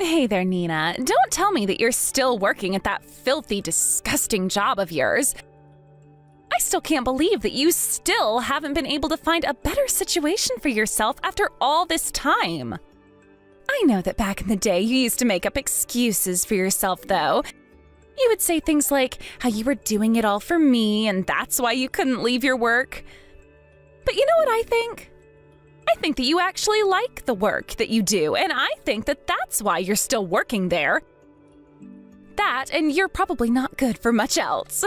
Hey there, Nina. Don't tell me that you're still working at that filthy, disgusting job of yours. I still can't believe that you still haven't been able to find a better situation for yourself after all this time. I know that back in the day you used to make up excuses for yourself, though. You would say things like how you were doing it all for me and that's why you couldn't leave your work. But you know what I think? I think that you actually like the work that you do, and I think that that's why you're still working there. That, and you're probably not good for much else.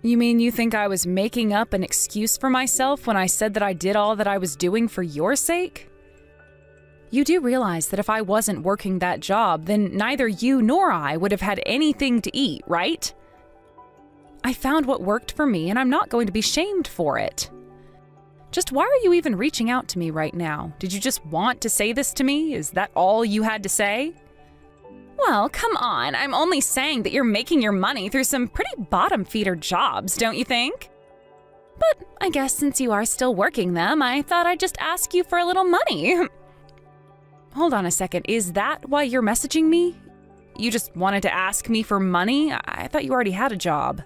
You mean you think I was making up an excuse for myself when I said that I did all that I was doing for your sake? You do realize that if I wasn't working that job, then neither you nor I would have had anything to eat, right? I found what worked for me, and I'm not going to be shamed for it. Just why are you even reaching out to me right now? Did you just want to say this to me? Is that all you had to say? Well, come on. I'm only saying that you're making your money through some pretty bottom-feeder jobs, don't you think? But I guess since you are still working them, I thought I'd just ask you for a little money. Hold on a second. Is that why you're messaging me? You just wanted to ask me for money? I thought you already had a job.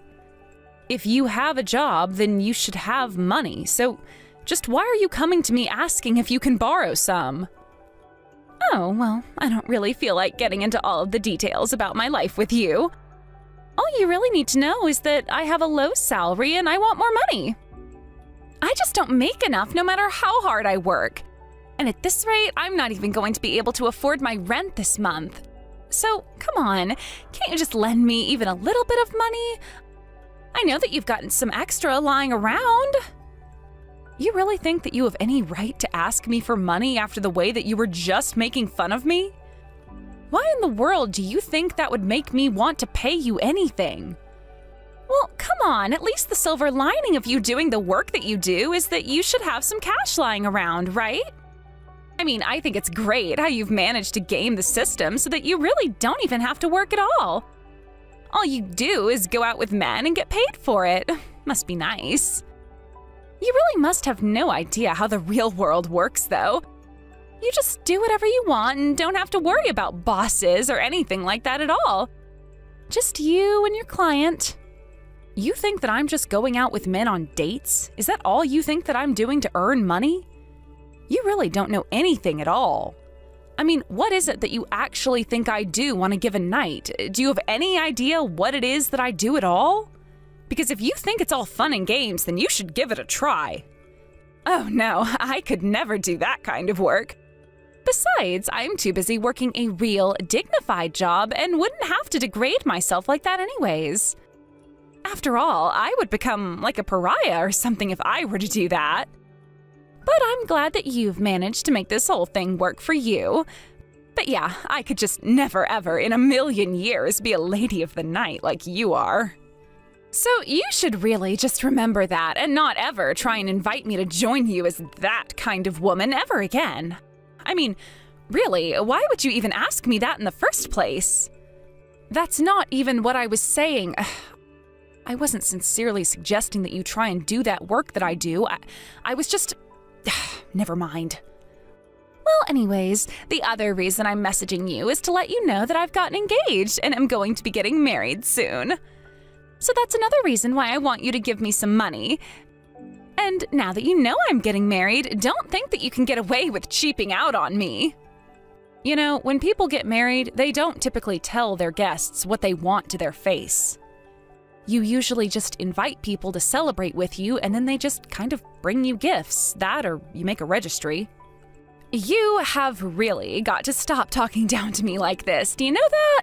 If you have a job, then you should have money. So just why are you coming to me asking if you can borrow some? Oh, well, I don't really feel like getting into all of the details about my life with you. All you really need to know is that I have a low salary and I want more money. I just don't make enough no matter how hard I work. And at this rate, I'm not even going to be able to afford my rent this month. So, come on, can't you just lend me even a little bit of money? I know that you've gotten some extra lying around. You really think that you have any right to ask me for money after the way that you were just making fun of me? Why in the world do you think that would make me want to pay you anything? Well, come on, at least the silver lining of you doing the work that you do is that you should have some cash lying around, right? I mean, I think it's great how you've managed to game the system so that you really don't even have to work at all. All you do is go out with men and get paid for it. Must be nice. You really must have no idea how the real world works, though. You just do whatever you want and don't have to worry about bosses or anything like that at all. Just you and your client. You think that I'm just going out with men on dates? Is that all you think that I'm doing to earn money? You really don't know anything at all. I mean, what is it that you actually think I do on a given night? Do you have any idea what it is that I do at all? Because if you think it's all fun and games, then you should give it a try. Oh no, I could never do that kind of work. Besides, I'm too busy working a real, dignified job and wouldn't have to degrade myself like that anyways. After all, I would become like a pariah or something if I were to do that. But I'm glad that you've managed to make this whole thing work for you. But yeah, I could just never ever in a million years be a lady of the night like you are. So you should really just remember that and not ever try and invite me to join you as that kind of woman ever again. I mean, really, why would you even ask me that in the first place? That's not even what I was saying. I wasn't sincerely suggesting that you try and do that work that I do. I was just... Never mind. Well, anyways, the other reason I'm messaging you is to let you know that I've gotten engaged and am going to be getting married soon. So that's another reason why I want you to give me some money. And now that you know I'm getting married, don't think that you can get away with cheaping out on me. You know, when people get married, they don't typically tell their guests what they want to their face. You usually just invite people to celebrate with you and then they just kind of bring you gifts, that or you make a registry. You have really got to stop talking down to me like this, do you know that?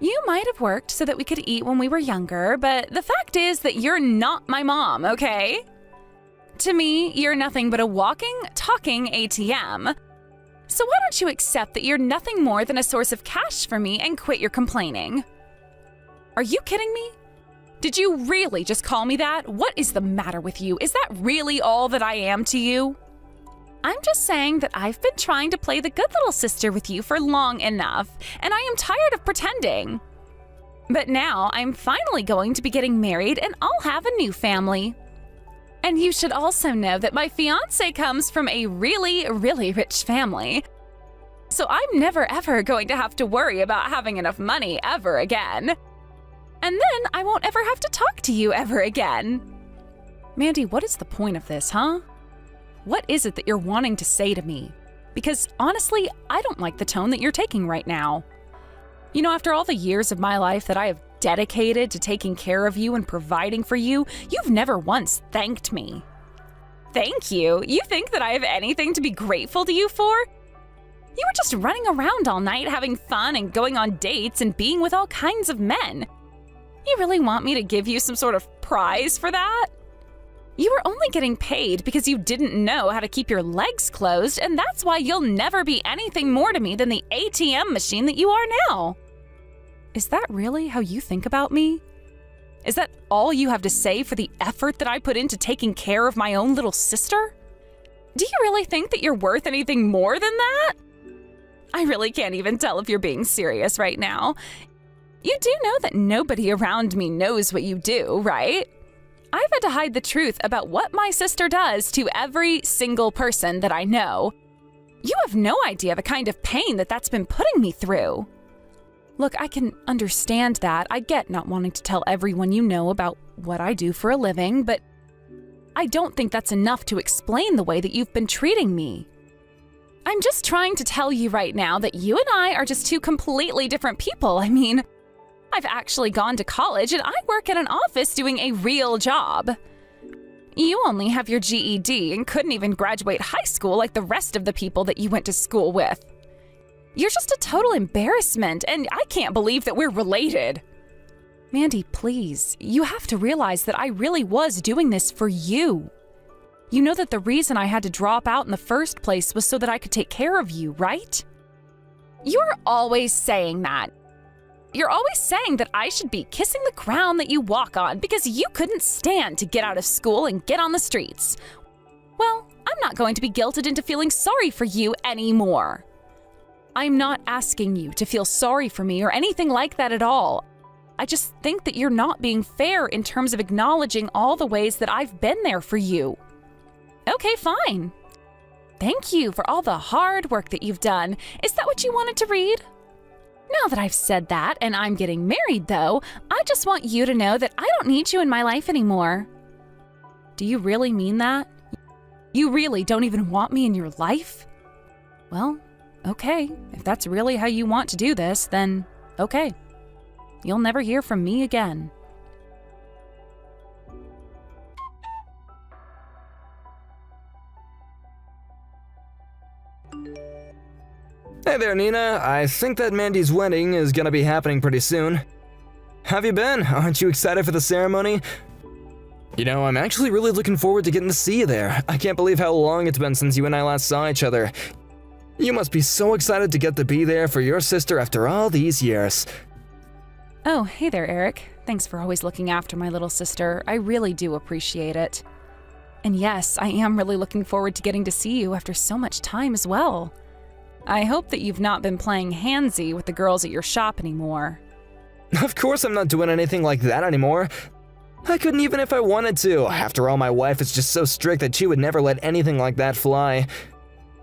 You might have worked so that we could eat when we were younger, but the fact is that you're not my mom, okay? To me, you're nothing but a walking, talking ATM. So why don't you accept that you're nothing more than a source of cash for me and quit your complaining? Are you kidding me? Did you really just call me that? What is the matter with you? Is that really all that I am to you? I'm just saying that I've been trying to play the good little sister with you for long enough, and I am tired of pretending. But now I'm finally going to be getting married and I'll have a new family. And you should also know that my fiancé comes from a really, really rich family. So I'm never ever going to have to worry about having enough money ever again. And then I won't ever have to talk to you ever again. Mandy, what is the point of this, huh? What is it that you're wanting to say to me? Because honestly, I don't like the tone that you're taking right now. You know, after all the years of my life that I have dedicated to taking care of you and providing for you, you've never once thanked me. Thank you? You think that I have anything to be grateful to you for? You were just running around all night having fun and going on dates and being with all kinds of men. You really want me to give you some sort of prize for that? You were only getting paid because you didn't know how to keep your legs closed, and that's why you'll never be anything more to me than the ATM machine that you are now. Is that really how you think about me? Is that all you have to say for the effort that I put into taking care of my own little sister? Do you really think that you're worth anything more than that? I really can't even tell if you're being serious right now. You do know that nobody around me knows what you do, right? I've had to hide the truth about what my sister does to every single person that I know. You have no idea the kind of pain that that's been putting me through. Look, I can understand that. I get not wanting to tell everyone you know about what I do for a living, but I don't think that's enough to explain the way that you've been treating me. I'm just trying to tell you right now that you and I are just two completely different people. I mean, I've actually gone to college and I work at an office doing a real job. You only have your GED and couldn't even graduate high school like the rest of the people that you went to school with. You're just a total embarrassment, and I can't believe that we're related. Mandy, please, you have to realize that I really was doing this for you. You know that the reason I had to drop out in the first place was so that I could take care of you, right? You're always saying that. You're always saying that I should be kissing the ground that you walk on because you couldn't stand to get out of school and get on the streets. Well, I'm not going to be guilted into feeling sorry for you anymore. I'm not asking you to feel sorry for me or anything like that at all. I just think that you're not being fair in terms of acknowledging all the ways that I've been there for you. Okay, fine. Thank you for all the hard work that you've done. Is that what you wanted to read? Now that I've said that and I'm getting married, though, I just want you to know that I don't need you in my life anymore. Do you really mean that? You really don't even want me in your life? Well, okay, if that's really how you want to do this, then okay. You'll never hear from me again. Hey there, Nina. I think that Mandy's wedding is gonna be happening pretty soon. Have you been? Aren't you excited for the ceremony? You know, I'm actually really looking forward to getting to see you there. I can't believe how long it's been since you and I last saw each other. You must be so excited to get to be there for your sister after all these years. Oh, hey there, Eric. Thanks for always looking after my little sister. I really do appreciate it. And yes, I am really looking forward to getting to see you after so much time as well. I hope that you've not been playing handsy with the girls at your shop anymore. Of course I'm not doing anything like that anymore. I couldn't even if I wanted to. After all, my wife is just so strict that she would never let anything like that fly.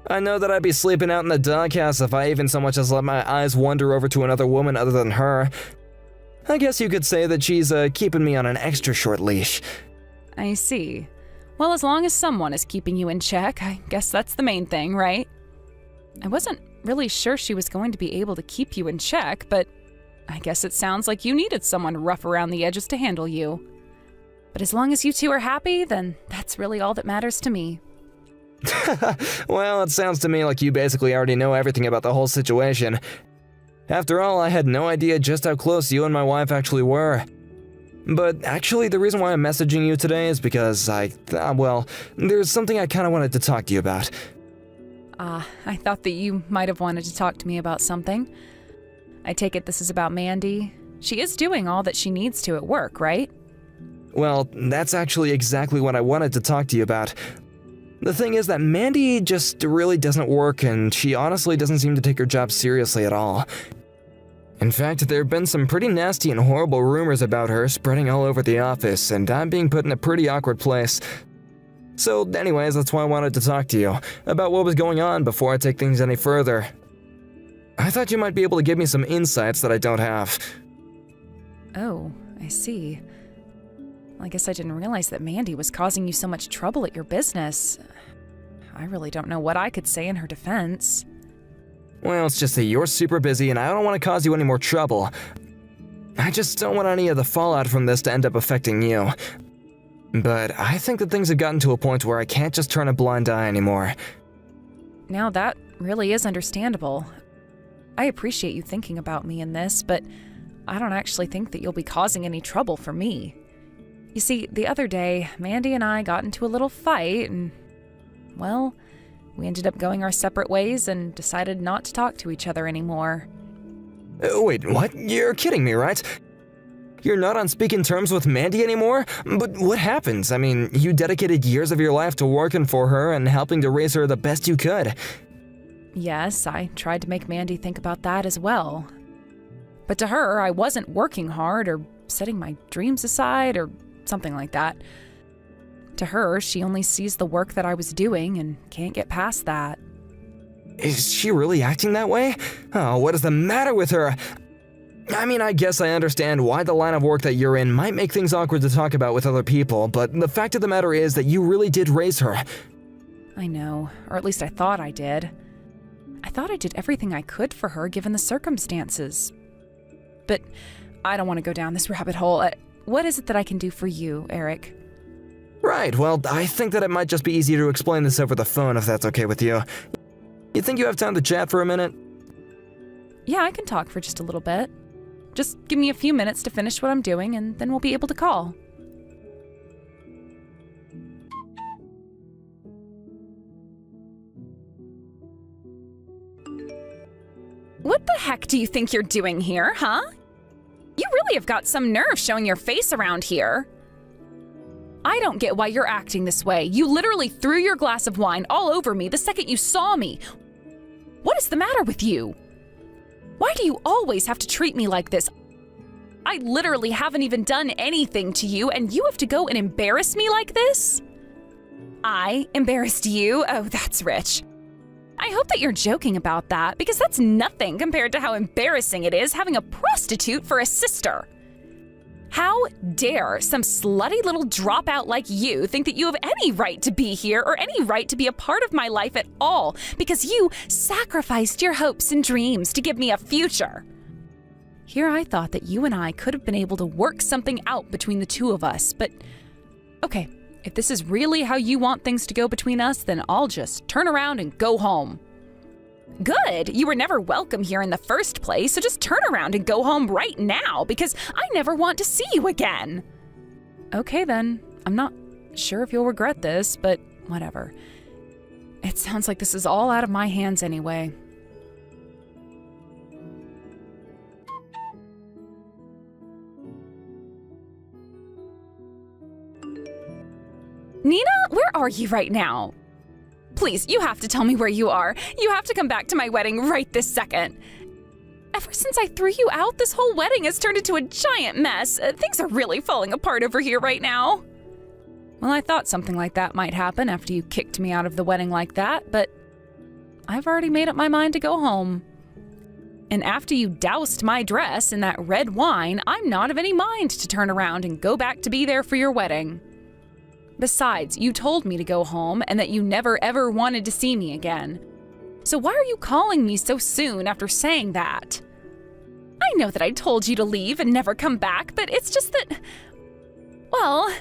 I know that I'd be sleeping out in the doghouse if I even so much as let my eyes wander over to another woman other than her. I guess you could say that she's keeping me on an extra short leash. I see. Well, as long as someone is keeping you in check, I guess that's the main thing, right? I wasn't really sure she was going to be able to keep you in check, but I guess it sounds like you needed someone rough around the edges to handle you. But as long as you two are happy, then that's really all that matters to me. Well, it sounds to me like you basically already know everything about the whole situation. After all, I had no idea just how close you and my wife actually were. But actually, the reason why I'm messaging you today is because there's something I kind of wanted to talk to you about. I thought that you might have wanted to talk to me about something. I take it this is about Mandy. She is doing all that she needs to at work, right? Well, that's actually exactly what I wanted to talk to you about. The thing is that Mandy just really doesn't work, and she honestly doesn't seem to take her job seriously at all. In fact, there have been some pretty nasty and horrible rumors about her spreading all over the office, and I'm being put in a pretty awkward place. So anyways, that's why I wanted to talk to you, about what was going on before I take things any further. I thought you might be able to give me some insights that I don't have. Oh, I see. Well, I guess I didn't realize that Mandy was causing you so much trouble at your business. I really don't know what I could say in her defense. Well, it's just that you're super busy and I don't want to cause you any more trouble. I just don't want any of the fallout from this to end up affecting you. But I think that things have gotten to a point where I can't just turn a blind eye anymore. Now that really is understandable. I appreciate you thinking about me in this, but I don't actually think that you'll be causing any trouble for me. You see, the other day, Mandy and I got into a little fight and, well, we ended up going our separate ways and decided not to talk to each other anymore. Wait, what? You're kidding me, right? You're not on speaking terms with Mandy anymore? But what happens? I mean, you dedicated years of your life to working for her and helping to raise her the best you could. Yes, I tried to make Mandy think about that as well. But to her, I wasn't working hard or setting my dreams aside or something like that. To her, she only sees the work that I was doing and can't get past that. Is she really acting that way? Oh, what is the matter with her? I mean, I guess I understand why the line of work that you're in might make things awkward to talk about with other people, but the fact of the matter is that you really did raise her. I know, or at least I thought I did. I thought I did everything I could for her given the circumstances. But I don't want to go down this rabbit hole. What is it that I can do for you, Eric? Right, well, I think that it might just be easier to explain this over the phone if that's okay with you. You think you have time to chat for a minute? Yeah, I can talk for just a little bit. Just give me a few minutes to finish what I'm doing, and then we'll be able to call. What the heck do you think you're doing here, huh? You really have got some nerve showing your face around here. I don't get why you're acting this way. You literally threw your glass of wine all over me the second you saw me. What is the matter with you? Why do you always have to treat me like this? I literally haven't even done anything to you, and you have to go and embarrass me like this? I embarrassed you? Oh, that's rich. I hope that you're joking about that, because that's nothing compared to how embarrassing it is having a prostitute for a sister. How dare some slutty little dropout like you think that you have any right to be here or any right to be a part of my life at all because you sacrificed your hopes and dreams to give me a future. Here I thought that you and I could have been able to work something out between the two of us, but okay, if this is really how you want things to go between us, then I'll just turn around and go home. Good, you were never welcome here in the first place, so just turn around and go home right now because I never want to see you again. Okay then, I'm not sure if you'll regret this, but whatever. It sounds like this is all out of my hands anyway. Nina, where are you right now? Please, you have to tell me where you are. You have to come back to my wedding right this second. Ever since I threw you out, this whole wedding has turned into a giant mess. Things are really falling apart over here right now. Well, I thought something like that might happen after you kicked me out of the wedding like that, but I've already made up my mind to go home. And after you doused my dress in that red wine, I'm not of any mind to turn around and go back to be there for your wedding. Besides, you told me to go home and that you never ever wanted to see me again. So why are you calling me so soon after saying that? I know that I told you to leave and never come back, but it's just that, well,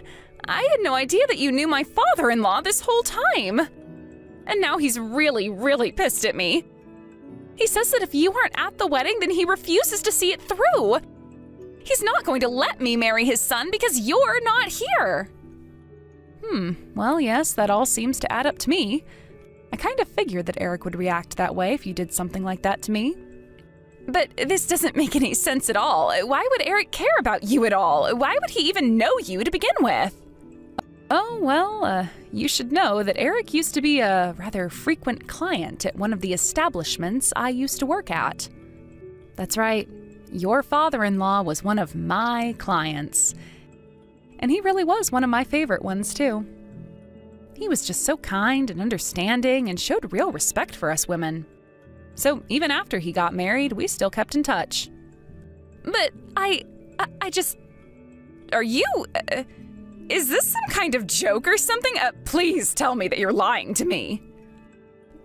I had no idea that you knew my father-in-law this whole time. And now he's really, really pissed at me. He says that if you aren't at the wedding, then he refuses to see it through. He's not going to let me marry his son because you're not here. Well, yes, that all seems to add up to me. I kind of figured that Eric would react that way if you did something like that to me. But this doesn't make any sense at all. Why would Eric care about you at all? Why would he even know you to begin with? Oh, well, you should know that Eric used to be a rather frequent client at one of the establishments I used to work at. That's right. Your father-in-law was one of my clients. And he really was one of my favorite ones, too. He was just so kind and understanding and showed real respect for us women. So even after he got married, we still kept in touch. But I just... Are you... is this some kind of joke or something? Please tell me that you're lying to me.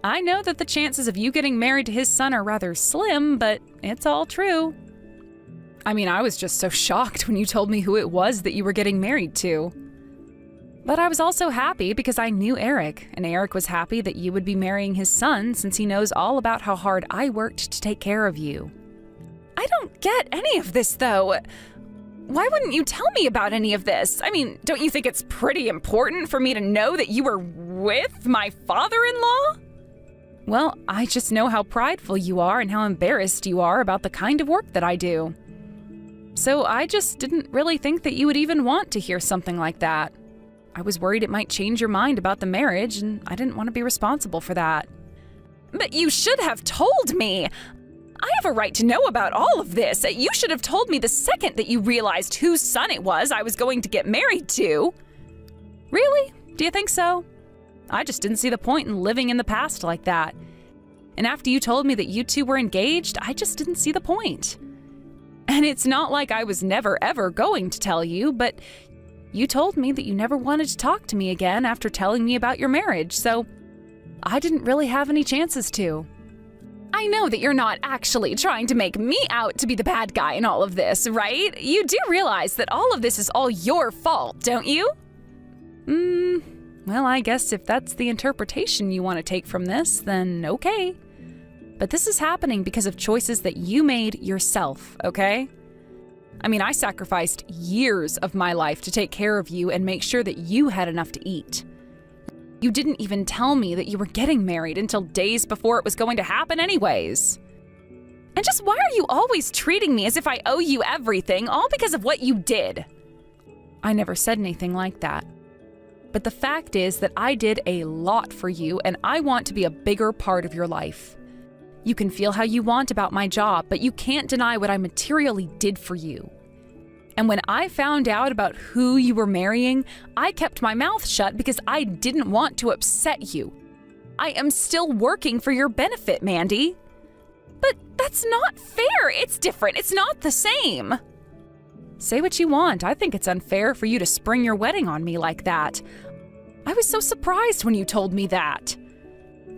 I know that the chances of you getting married to his son are rather slim, but it's all true. I mean, I was just so shocked when you told me who it was that you were getting married to. But I was also happy because I knew Eric, and Eric was happy that you would be marrying his son since he knows all about how hard I worked to take care of you. I don't get any of this, though. Why wouldn't you tell me about any of this? I mean, don't you think it's pretty important for me to know that you were with my father-in-law? Well, I just know how prideful you are and how embarrassed you are about the kind of work that I do. So I just didn't really think that you would even want to hear something like that. I was worried it might change your mind about the marriage, and I didn't want to be responsible for that. But you should have told me! I have a right to know about all of this. You should have told me the second that you realized whose son it was I was going to get married to. Really? Do you think so? I just didn't see the point in living in the past like that. And after you told me that you two were engaged, I just didn't see the point. And it's not like I was never ever going to tell you, but you told me that you never wanted to talk to me again after telling me about your marriage, so I didn't really have any chances to. I know that you're not actually trying to make me out to be the bad guy in all of this, right? You do realize that all of this is all your fault, don't you? Well, I guess if that's the interpretation you want to take from this, then okay. But this is happening because of choices that you made yourself, okay? I mean, I sacrificed years of my life to take care of you and make sure that you had enough to eat. You didn't even tell me that you were getting married until days before it was going to happen anyways. And just why are you always treating me as if I owe you everything, all because of what you did? I never said anything like that. But the fact is that I did a lot for you, and I want to be a bigger part of your life. You can feel how you want about my job, but you can't deny what I materially did for you. And when I found out about who you were marrying, I kept my mouth shut because I didn't want to upset you. I am still working for your benefit, Mandy. But that's not fair. It's different. It's not the same. Say what you want. I think it's unfair for you to spring your wedding on me like that. I was so surprised when you told me that.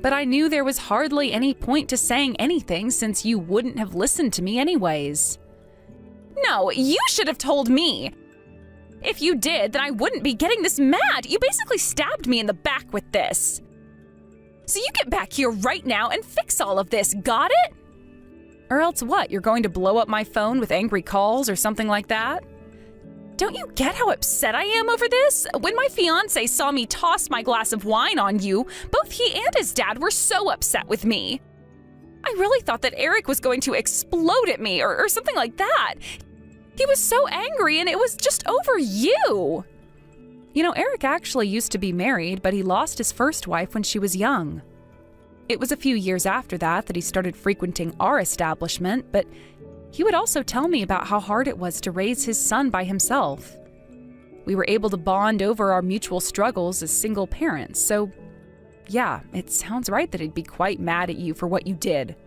But I knew there was hardly any point to saying anything since you wouldn't have listened to me anyways. No, you should have told me. If you did, then I wouldn't be getting this mad. You basically stabbed me in the back with this. So you get back here right now and fix all of this, got it? Or else what, you're going to blow up my phone with angry calls or something like that? Don't you get how upset I am over this? When my fiancé saw me toss my glass of wine on you, both he and his dad were so upset with me. I really thought that Eric was going to explode at me or something like that. He was so angry and it was just over you. You know, Eric actually used to be married, but he lost his first wife when she was young. It was a few years after that he started frequenting our establishment, but he would also tell me about how hard it was to raise his son by himself. We were able to bond over our mutual struggles as single parents, so yeah, it sounds right that he'd be quite mad at you for what you did.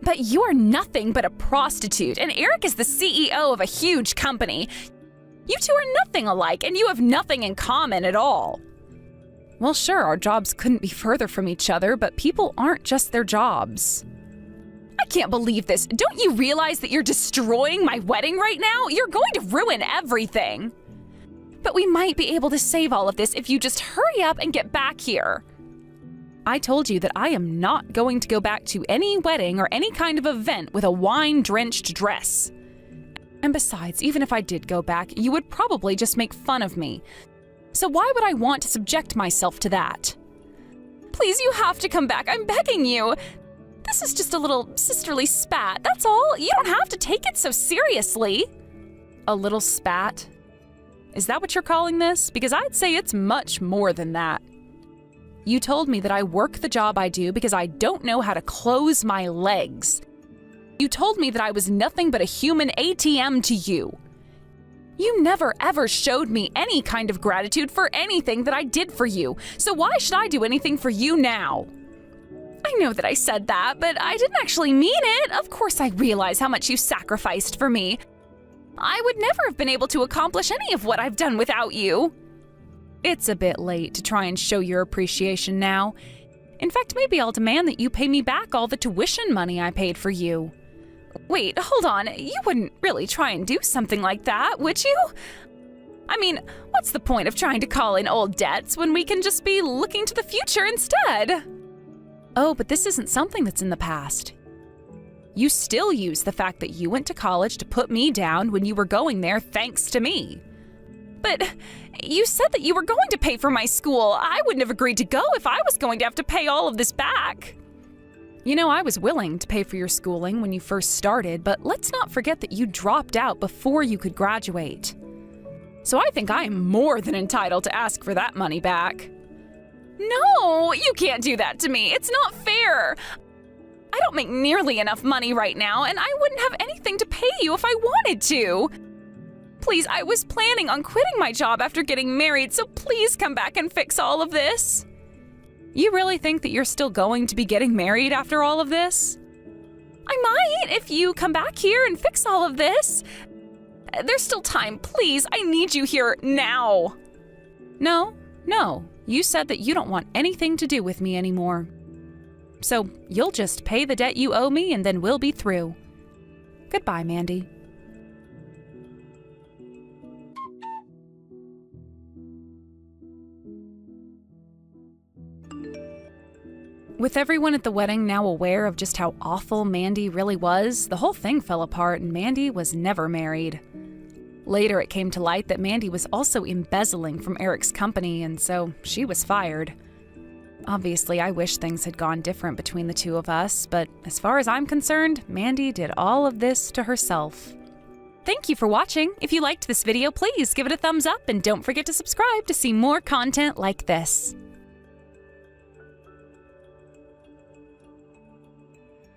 But you are nothing but a prostitute, and Eric is the CEO of a huge company. You two are nothing alike, and you have nothing in common at all. Well, sure, our jobs couldn't be further from each other, but people aren't just their jobs. I can't believe this. Don't you realize that you're destroying my wedding right now? You're going to ruin everything. But we might be able to save all of this if you just hurry up and get back here. I told you that I am not going to go back to any wedding or any kind of event with a wine-drenched dress. And besides, even if I did go back, you would probably just make fun of me. So why would I want to subject myself to that? Please, you have to come back. I'm begging you. This is just a little sisterly spat, that's all. You don't have to take it so seriously. A little spat? Is that what you're calling this? Because I'd say it's much more than that. You told me that I work the job I do because I don't know how to close my legs. You told me that I was nothing but a human ATM to you. You never ever showed me any kind of gratitude for anything that I did for you, so why should I do anything for you now? I know that I said that, but I didn't actually mean it. Of course I realize how much you sacrificed for me. I would never have been able to accomplish any of what I've done without you. It's a bit late to try and show your appreciation now. In fact, maybe I'll demand that you pay me back all the tuition money I paid for you. Wait, hold on. You wouldn't really try and do something like that, would you? I mean, what's the point of trying to call in old debts when we can just be looking to the future instead? Oh, but this isn't something that's in the past. You still use the fact that you went to college to put me down when you were going there thanks to me. But you said that you were going to pay for my school. I wouldn't have agreed to go if I was going to have to pay all of this back. You know, I was willing to pay for your schooling when you first started, but let's not forget that you dropped out before you could graduate. So I think I am more than entitled to ask for that money back. No, you can't do that to me. It's not fair. I don't make nearly enough money right now, and I wouldn't have anything to pay you if I wanted to. Please, I was planning on quitting my job after getting married, so please come back and fix all of this. You really think that you're still going to be getting married after all of this? I might if you come back here and fix all of this. There's still time, please. I need you here now. No. You said that you don't want anything to do with me anymore. So you'll just pay the debt you owe me and then we'll be through. Goodbye, Mandy. With everyone at the wedding now aware of just how awful Mandy really was, the whole thing fell apart and Mandy was never married. Later, it came to light that Mandy was also embezzling from Eric's company, and so she was fired. Obviously, I wish things had gone different between the two of us, but as far as I'm concerned, Mandy did all of this to herself. Thank you for watching. If you liked this video, please give it a thumbs up and don't forget to subscribe to see more content like this.